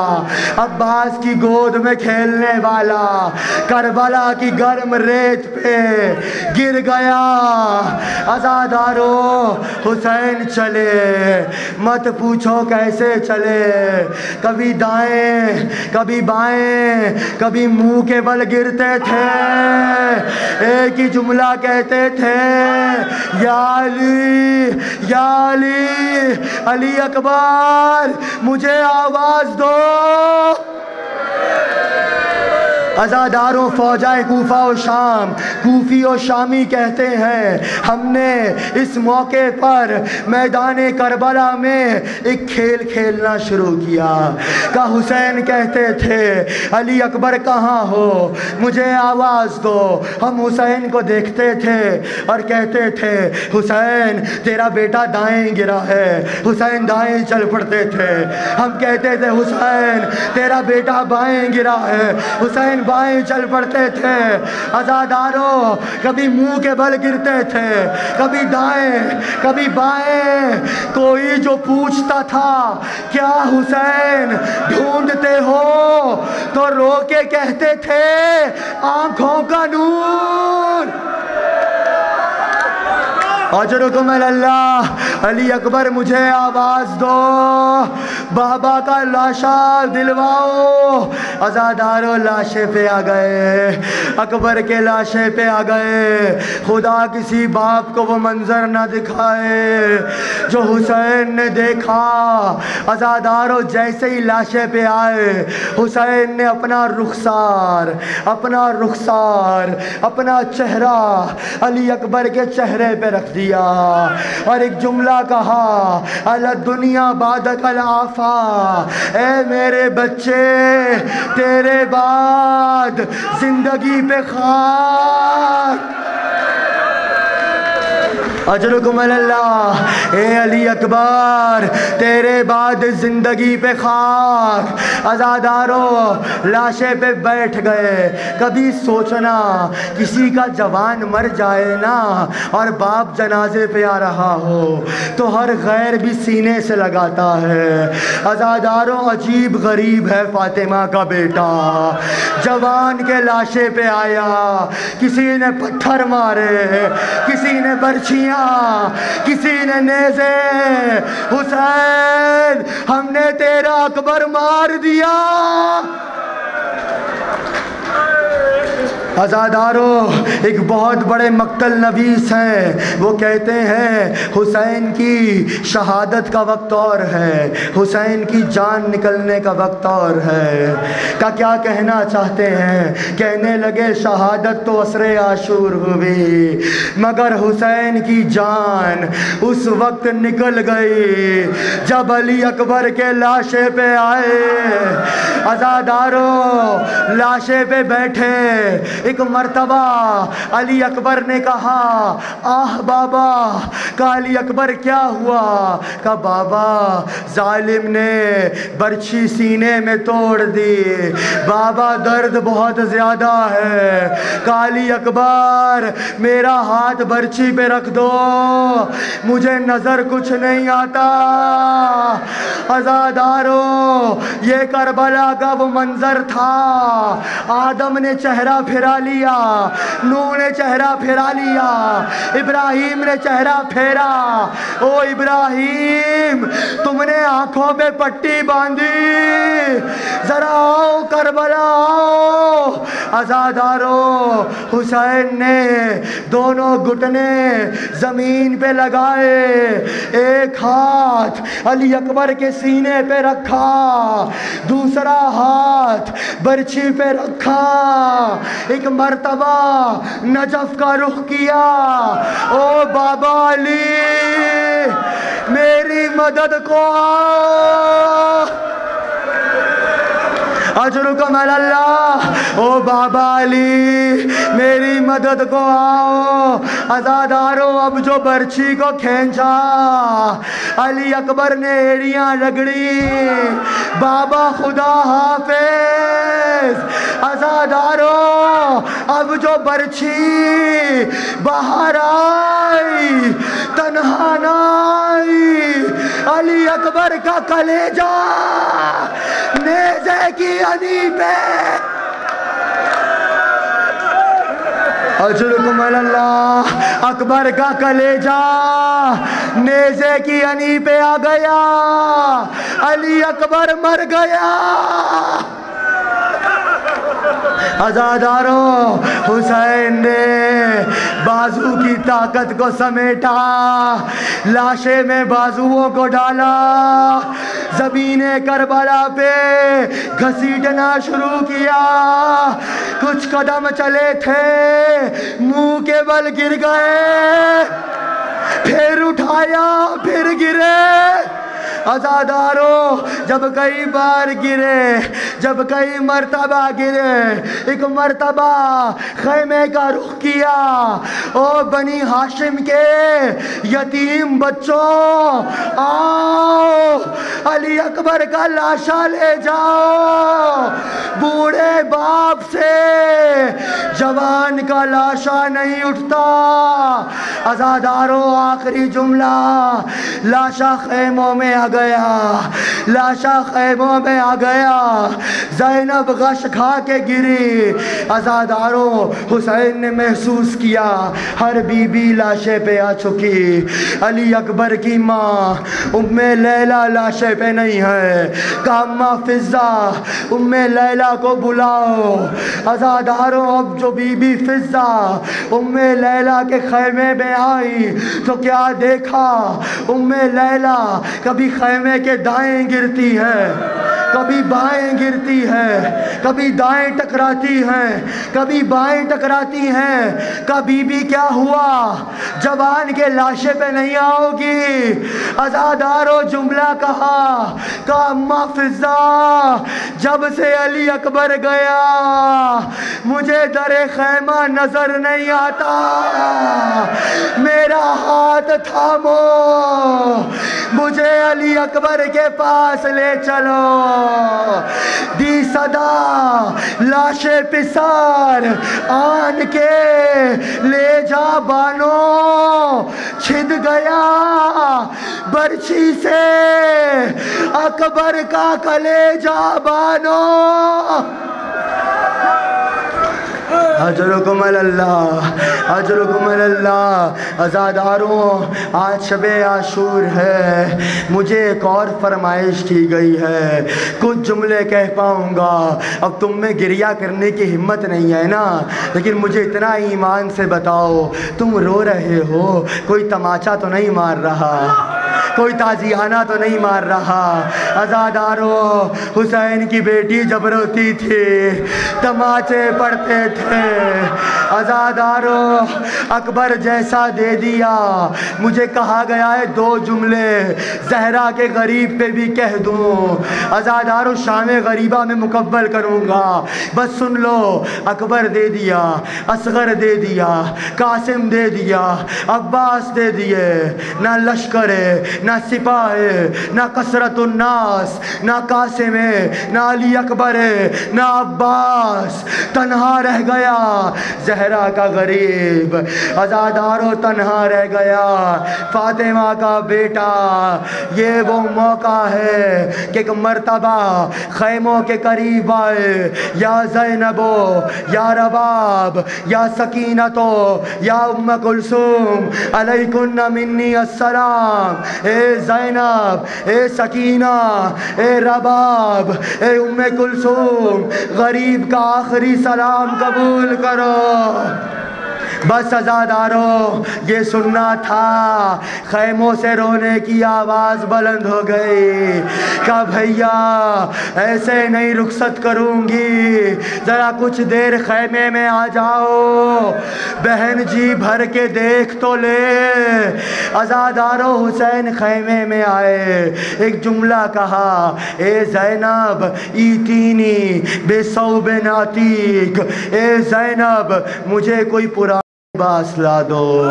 عباس کی گود میں کھیلنے والا، کربلا کی گرم ریت پہ گر گیا۔ عزادارو حسین چلے، مت پوچھو کیسے چلے، کبھی دائیں کبھی بائیں، کبھی منہ کے بل گرتے تھے، ایک ہی جملہ کہتے تھے یا علی یا علی، علی اکبر مجھے آواز دو۔ عزاداروں فوجائے کوفہ و شام، کوفی و شامی کہتے ہیں ہم نے اس موقع پر میدان کربلا میں ایک کھیل کھیلنا شروع کیا۔ کہ حسین کہتے تھے علی اکبر کہاں ہو، مجھے آواز دو۔ ہم حسین کو دیکھتے تھے اور کہتے تھے حسین تیرا بیٹا دائیں گرا ہے، حسین دائیں چل پڑتے تھے۔ ہم کہتے تھے حسین تیرا بیٹا بائیں گرا ہے، حسین بائیں چل پڑتے تھے۔ عزاداروں کبھی منہ کے بل گرتے تھے، کبھی دائیں کبھی بائیں۔ کوئی جو پوچھتا تھا کیا حسین ڈھونڈتے ہو تو رو کے کہتے تھے آنکھوں کا نور۔ اجرکم اللہ، علی اکبر مجھے آواز دو، بابا کا لاشا دلواؤ۔ عزاداروں لاشے پہ آ گئے، اکبر کے لاشے پہ آ گئے۔ خدا کسی باپ کو وہ منظر نہ دکھائے جو حسین نے دیکھا۔ عزاداروں جیسے ہی لاشے پہ آئے، حسین نے اپنا رخسار اپنا چہرہ علی اکبر کے چہرے پہ رکھ دیا اور ایک جملہ کہا الدنیا بعدک العافا، اے میرے بچے تیرے بعد زندگی پہ خاک۔ اجرکم اللہ، اے علی اکبر تیرے بعد زندگی پہ خاک۔ عزاداروں لاشے پہ بیٹھ گئے۔ کبھی سوچنا کسی کا جوان مر جائے نا اور باپ جنازے پہ آ رہا ہو تو ہر غیر بھی سینے سے لگاتا ہے۔ عزاداروں عجیب غریب ہے فاطمہ کا بیٹا، جوان کے لاشے پہ آیا، کسی نے پتھر مارے، کسی نے برچھیاں، کسی نے نیزے۔ حسین ہم نے تیرا اکبر مار دیا۔ عزاداروں ایک بہت بڑے مقتل نویس ہیں، وہ کہتے ہیں حسین کی شہادت کا وقت اور ہے، حسین کی جان نکلنے کا وقت اور ہے۔ کیا کہنا چاہتے ہیں؟ کہنے لگے شہادت تو عصر عاشور ہوئی مگر حسین کی جان اس وقت نکل گئی جب علی اکبر کے لاشے پہ آئے۔ عزاداروں لاشے پہ بیٹھے، ایک مرتبہ علی اکبر نے کہا آہ بابا۔ کہا علی اکبر کیا ہوا؟ کہا بابا ظالم نے برچھی سینے میں توڑ دی، بابا درد بہت زیادہ ہے۔ کہا علی اکبر میرا ہاتھ برچھی پہ رکھ دو، مجھے نظر کچھ نہیں آتا۔ عزاداروں یہ کربلا کا وہ منظر تھا، آدم نے چہرہ پھرا لیا، نوح نے چہرہ پھرا لیا، ابراہیم نے چہرہ پھیرا۔ او ابراہیم تم نے آنکھوں پہ پٹی باندھی، ذرا آؤ کربلا آؤ۔ عزاداروں حسین نے دونوں گھٹنے زمین پہ لگائے، ایک ہاتھ علی اکبر کے سینے پہ رکھا، دوسرا ہاتھ برچھی پہ رکھا، ایک مرتبہ نجف کا رخ کیا۔ او بابا علی میری مدد کو آؤ۔ اجرکم اللہ، او بابا علی میری مدد کو آؤ۔ عزاداروں اب جو برچھی کو کھینچا، علی اکبر نے ایڑیاں رگڑی، بابا خدا حافظ۔ عزاداروں اب جو برچھی باہر آئی تنہا نہ آئی، علی اکبر کا کلیجہ نیزے کی انی پہ۔ اجرکم اللہ، اکبر کا کلیجہ نیزے کی انی پہ آ گیا، علی اکبر مر گیا۔ عزاداروں حسین نے بازو کی طاقت کو سمیٹا، لاشے میں بازوؤں کو ڈالا، زمین کربلا پہ گھسیٹنا شروع کیا، کچھ قدم چلے تھے منہ کے بل گر گئے، پھر اٹھایا پھر گرے۔ عزادارو جب کئی بار گرے، جب کئی مرتبہ گرے، ایک مرتبہ خیمے کا رخ کیا، او بنی ہاشم کے یتیم بچوں، آؤ علی اکبر کا لاشا لے جاؤ، بوڑھے باپ سے جوان کا لاشا نہیں اٹھتا۔ عزادارو آخری جملہ، لاشا خیموں میں آ گیا، لاشا خیموں میں آ گیا، زینب غش کھا کے گری۔ عزادارو حسین نے محسوس کیا ہر بی بی لاشے پہ آ چکی، علی اکبر کی ماں ام لیلہ لاشے پہ نہیں ہے، کہا اماں فضہ ام لیلہ کو بلاؤ۔ عزادارو اب جو بی بی فضہ ام لیلہ کے خیمے میں آئی تو کیا دیکھا، ام لیلہ کبھی خیمے کے دائیں گرتی ہے، کبھی بائیں گرتی ہے، کبھی دائیں ٹکراتی ہیں، کبھی بائیں ٹکراتی ہیں۔ کہا بی بی کیا ہوا، جوان کے لاشے پہ نہیں آؤ گی؟ عزادارو جملہ کہا، کہا اماں فضہ جب سے علی اکبر گیا مجھے در خیمہ نظر نہیں آتا، میرا ہاتھ تھامو، مجھے علی اکبر کے پاس لے چلو۔ دی صدا لاشے پسار آن کے لے جا بانو، چھد گیا برچھی سے اکبر کا کلیجہ بانو۔ اجرکم اللہ، اجرکم اللہ۔ عزاداروں آج شب عاشور ہے، مجھے ایک اور فرمائش کی گئی ہے، کچھ جملے کہہ پاؤں گا، اب تم میں گریہ کرنے کی ہمت نہیں ہے نا، لیکن مجھے اتنا ایمان سے بتاؤ تم رو رہے ہو، کوئی تماچا تو نہیں مار رہا، کوئی تازیانہ تو نہیں مار رہا؟ عزادارو حسین کی بیٹی جب روتی تھی تماچے پڑتے تھے۔ عزادارو اکبر جیسا دے دیا، مجھے کہا گیا ہے دو جملے زہرا کے غریب پہ بھی کہہ دوں، عزادارو شام غریبہ میں مقبل کروں گا، بس سن لو، اکبر دے دیا، اصغر دے دیا، قاسم دے دیا، عباس دے دیے، نہ لشکر نہ سپاہ نہ کثرت الناس، نہ قاسم نہ علی اکبر نہ عباس، تنہا رہ گیا زہرا کا غریب۔ عزادارو تنہا رہ گیا فاطمہ کا بیٹا۔ یہ وہ موقع ہے کہ ایک مرتبہ خیموں کے قریب آئے، یا زینبو یا رباب یا سکینتو یا ام کلثوم علیکن منی السلام، اے زینب، اے سکینہ، اے رباب، اے ام کلثوم، غریب کا آخری سلام قبول کرو۔ بس عزادارو یہ سننا تھا، خیموں سے رونے کی آواز بلند ہو گئی، کہا بھیا ایسے نہیں رخصت کروں گی، ذرا کچھ دیر خیمے میں آ جاؤ، بہن جی بھر کے دیکھ تو لے۔ عزادارو حسین خیمے میں آئے، ایک جملہ کہا، اے زینب ایتینی بے ثوب عتیق، اے زینب مجھے کوئی پرانا لباس لا دو،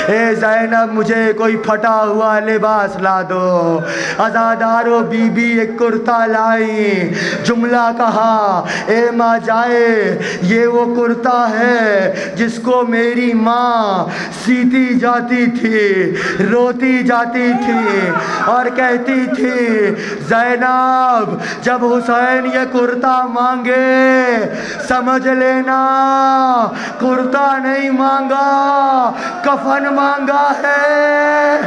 اے زینب مجھے کوئی پھٹا ہوا لباس لا دو۔ عزادارو بی بی ایک کرتا لائی، جملہ کہا، اے ماں جائے یہ وہ کرتا ہے جس کو میری ماں سیتی جاتی تھی، روتی جاتی تھی اور کہتی تھی زینب جب حسین یہ کرتا مانگے سمجھ لینا کرتا نہیں مانگا، کفن مانگا ہے۔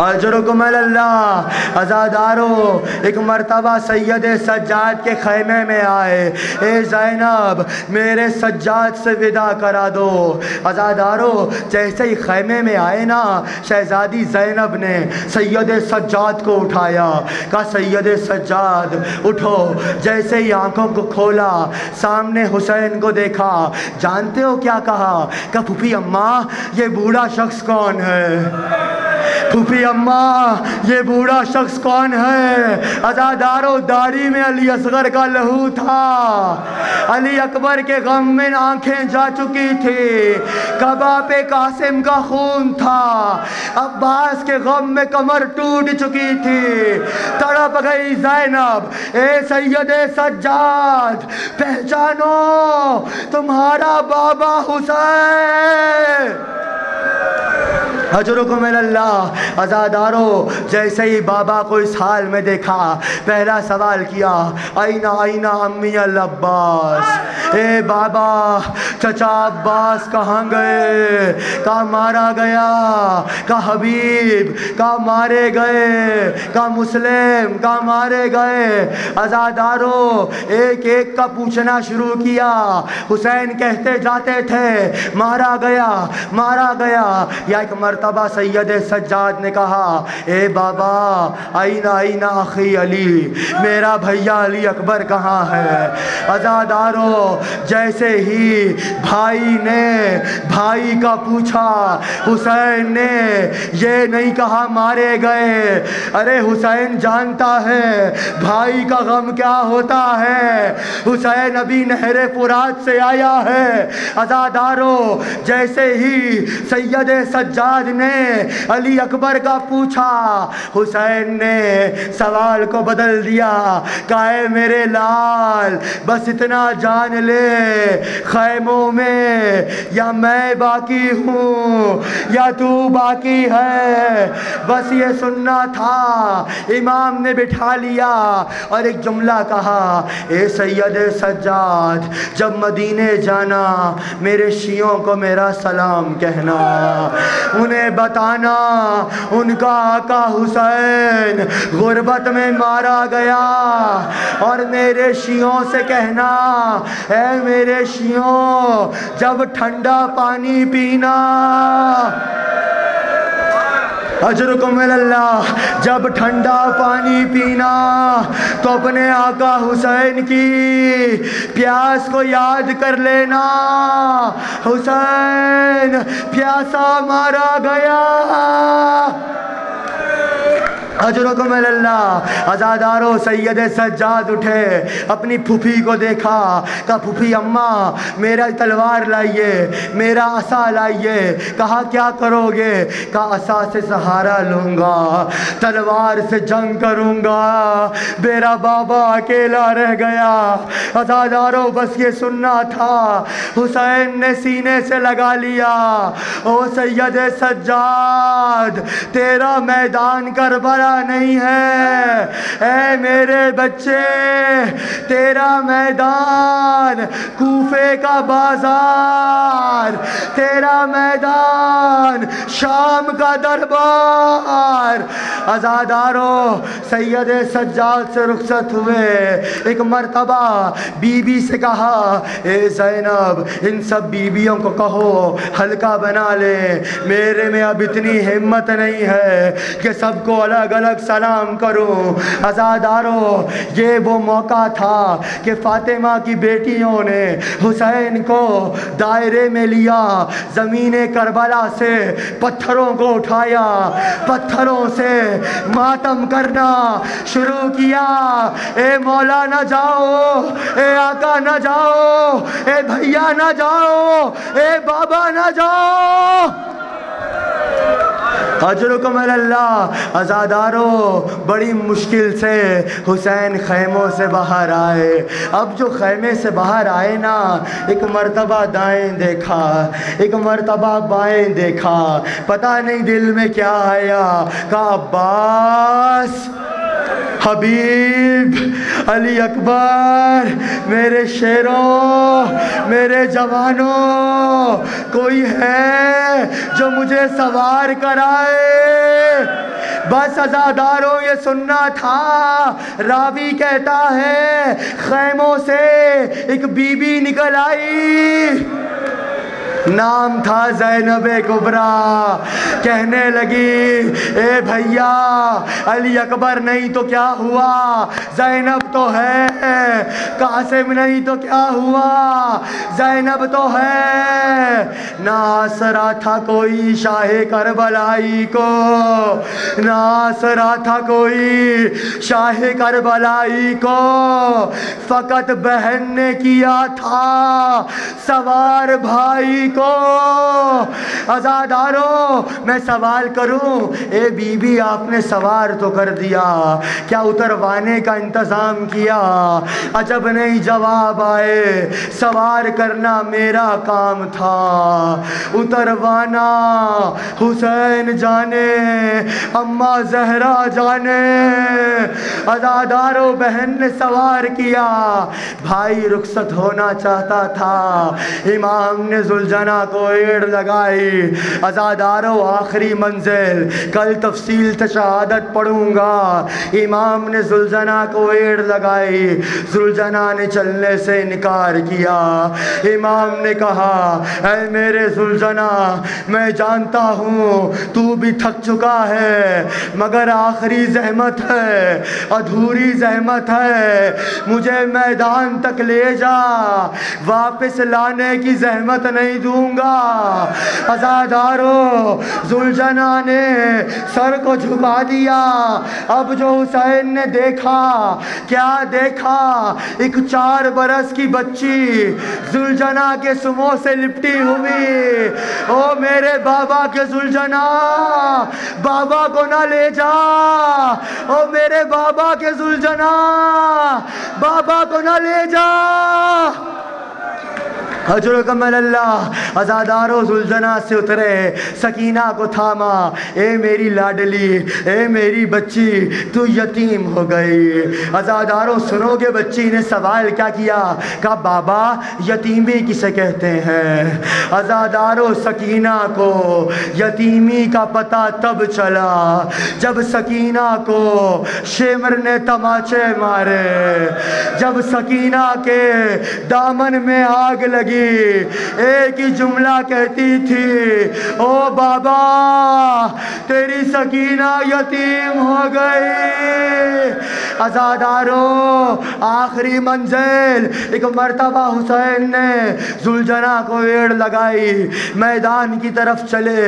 اجرکم اللہ۔ عزادارو ایک مرتبہ سید سجاد کے خیمے میں آئے، اے زینب میرے سجاد سے ودا کرا دو۔ عزادارو جیسے ہی خیمے میں آئے نا، شہزادی زینب نے سید سجاد کو اٹھایا، کہا سید سجاد اٹھو۔ جیسے ہی آنکھوں کو کھولا، سامنے حسین کو دیکھا۔ جانتے ہو کیا کہا؟ کہا پھوپھی اماں یہ بوڑھا شخص کون ہے؟ پھوپھی اماں یہ بوڑھا شخص کون ہے؟ عزادارو داڑھی میں علی اصغر کا لہو تھا، علی اکبر کے غم میں آنکھیں جا چکی تھی، قبا پہ قاسم کا خون تھا، عباس کے غم میں کمر ٹوٹ چکی تھی، تڑپ گئی زینب۔ اے سید سجاد پہچانو تمہارا بابا حسین۔ اجرکم اللہ۔ عزادارو جیسے ہی بابا کو اس حال میں دیکھا، پہلا سوال کیا آئینہ آئینہ امی العباس، اے بابا چچا عباس کہاں گئے؟ کہا مارا گیا، کہا حبیب، کہا مارے گئے، کہا مسلم، کہا مارے گئے۔ عزادارو ایک ایک کا پوچھنا شروع کیا۔ حسین کہتے جاتے تھے مارا گیا مارا گیا۔ یا ایک مرتبہ سید سجاد نے کہا اے بابا آئینہ آئینہ اخی علی، میرا بھیا علی اکبر کہاں ہے؟ عزادارو جیسے ہی بھائی نے بھائی کا پوچھا، حسین نے یہ نہیں کہا مارے گئے، ارے حسین جانتا ہے بھائی کا غم کیا ہوتا ہے، حسین ابھی نہر فرات سے آیا ہے۔ عزادارو جیسے ہی سید سجاد نے علی اکبر کا پوچھا، حسین نے سوال کو بدل دیا، کہا اے میرے لال بس اتنا جان لے، خیموں میں یا میں باقی ہوں یا تو باقی ہے، بس یہ سننا تھا۔ امام نے بٹھا لیا اور ایک جملہ کہا، اے سید سجاد جب مدینے جانا میرے شیعوں کو میرا سلام کہنا، انہیں بتانا ان کا آقا حسین غربت میں مارا گیا، اور میرے شیعوں سے کہنا اے میرے شیعوں جب ٹھنڈا پانی پینا، اجرکم اللہ، جب ٹھنڈا پانی پینا تو اپنے آقا حسین کی پیاس کو یاد کر لینا، حسین پیاسا مارا گیا۔ اجرکم اللہ۔ عزادارو سید سجاد اٹھے، اپنی پھوپھی کو دیکھا، کہا پھوپھی اماں میرا تلوار لائیے، میرا عصا لائیے۔ کہا کیا کرو گے؟ کہا عصا سے سہارا لوں گا، تلوار سے جنگ کروں گا، میرا بابا اکیلا رہ گیا۔ عزادارو بس یہ سننا تھا، حسین نے سینے سے لگا لیا، او سید سجاد تیرا میدان کربلا نہیں ہے، اے میرے بچے تیرا میدان کوفے کا بازار، تیرا میدان شام کا دربار۔ عزادارو سید سجاد سے رخصت ہوئے، ایک مرتبہ بی بی سے کہا اے زینب ان سب بیویوں کو کہو حلقہ بنا لے، میرے میں اب اتنی ہمت نہیں ہے کہ سب کو الگ الگ سلام کروں۔ عزادارو یہ وہ موقع تھا کہ فاطمہ کی بیٹیوں نے حسین کو دائرے میں لیا، زمین کربلا سے پتھروں کو اٹھایا، پتھروں سے ماتم کرنا شروع کیا، اے مولا نہ جاؤ، اے آقا نہ جاؤ، اے بھیا نہ جاؤ، اے بابا نہ جاؤ۔ اجرکم اللہ۔ عزادارو بڑی مشکل سے حسین خیموں سے باہر آئے۔ اب جو خیمے سے باہر آئے نا، ایک مرتبہ دائیں دیکھا، ایک مرتبہ بائیں دیکھا، پتہ نہیں دل میں کیا آیا، کہا عباس، حبیب، علی اکبر، میرے شیروں، میرے جوانوں، کوئی ہے جو مجھے سوار کرائے؟ بس عزاداروں یہ سننا تھا. راوی کہتا ہے خیموں سے ایک بی بی نکل آئی، نام تھا زینب کبریٰ. کہنے لگی اے بھیا علی اکبر نہیں تو کیا ہوا، زینب تو ہے. قاسم نہیں تو کیا ہوا، زینب تو ہے. نہ آسرا تھا کوئی شاہ کربلائی کو، نہ آسرا تھا کوئی شاہ کربلائی کو، فقط بہن نے کیا تھا سوار بھائی کو. عزاداروں میں سوال کروں، اے بی بی آپ نے سوار تو کر دیا، کیا اتروانے کا انتظام کیا؟ عجب نہیں جواب آئے، سوار کرنا میرا کام تھا، اتروانا حسین جانے اماں زہرا جانے. عزاداروں بہن نے سوار کیا، بھائی رخصت ہونا چاہتا تھا، امام نے زلجنا کو ایڑ لگائی. عزاداروں آخری منزل، کل تفصیل شہادت پڑھوں گا. امام نے زلجنا کو ایڑ لگائی، زلجنا نے چلنے سے انکار کیا. امام نے کہا اے میرے زلجنا میں جانتا ہوں تو بھی تھک چکا ہے، مگر آخری زحمت ہے، ادھوری زحمت ہے، مجھے میدان تک لے جا، واپس لانے کی زحمت نہیں دوں گا. عزاداروں زلجنا نے سر کو جھکا دیا. اب جو حسین نے دیکھا، کیا دیکھا؟ ایک 4 برس کی بچی زلجنا کے سموں سے لپٹی ہوئی. او میرے بابا کے زلجنا، بابا کو نہ لے جا. او میرے بابا کے زلجنا، بابا کو نہ لے جا. اجرکم اللہ. عزاداروں زلجنا سے اترے، سکینہ کو تھاما. اے میری لاڈلی، اے میری بچی، تو یتیم ہو گئی. عزاداروں سنو گے بچی نے سوال کیا کیا؟ کہا بابا یتیمی کسے کہتے ہیں؟ عزاداروں سکینہ کو یتیمی کا پتہ تب چلا جب سکینہ کو شمر نے تماچے مارے، جب سکینہ کے دامن میں آگ لگی. ایک ہی جملہ کہتی تھی، او بابا تیری سکینہ یتیم ہو گئی. عزاداروں آخری منزل، ایک مرتبہ حسین نے زلجنا کو ایڑ لگائی، میدان کی طرف چلے.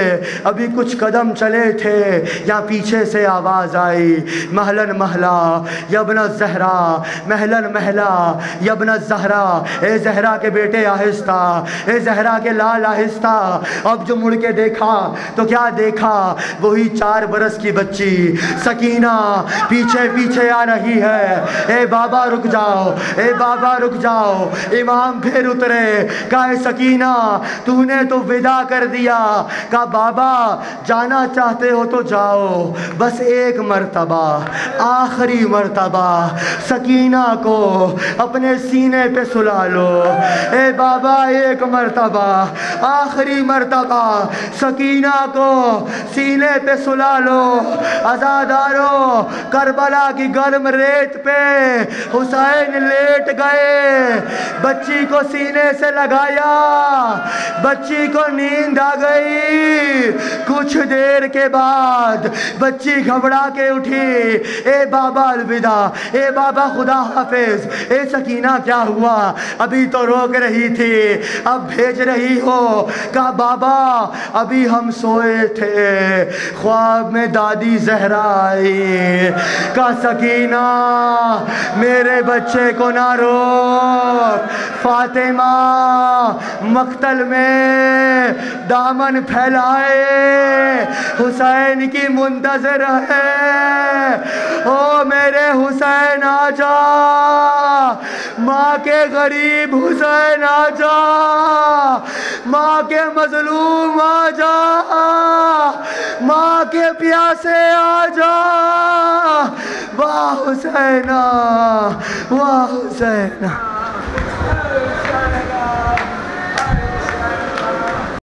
ابھی کچھ قدم چلے تھے، یا پیچھے سے آواز آئی، مہلن مہلا یبن الزہرا، مہلن مہلا یبن الزہرا. اے زہرا کے بیٹے آہستہ، اے زہرا کے لال آہستہ. اب جو مڑ کے دیکھا تو کیا دیکھا؟ وہی 4 برس کی بچی سکینہ پیچھے پیچھے آ رہی ہے. اے بابا رک جاؤ، اے بابا رک جاؤ. امام پھر اترے. کہا اے سکینہ تو نے تو ودا کر دیا. کہا بابا جانا چاہتے ہو تو جاؤ، بس ایک مرتبہ، آخری مرتبہ سکینہ کو اپنے سینے پہ سلا لو. اے بابا ایک مرتبہ، آخری مرتبہ سکینہ کو سینے پہ سلا لو. عزاداروں کربلا کی گرم ریت پہ حسین لیٹ گئے، بچی کو سینے سے لگایا، بچی کو نیند آ گئی. کچھ دیر کے بعد بچی گھبرا کے اٹھی. اے بابا الوداع، اے بابا خدا حافظ. اے سکینہ کیا ہوا؟ ابھی تو روک رہی تھی، اب بھیج رہی ہو. کہا بابا ابھی ہم سوئے تھے، خواب میں دادی زہرا آئی. کہا سکینہ میرے بچے کو نہ روک. فاطمہ مقتل میں دامن پھیلائے حسین کی منتظر ہے. او میرے حسین آ جا، ماں کے غریب حسین آ جا، ماں کے مظلوم آ جا، ماں کے پیاسے آ جا. واہ حسینہ، واہ حسینہ.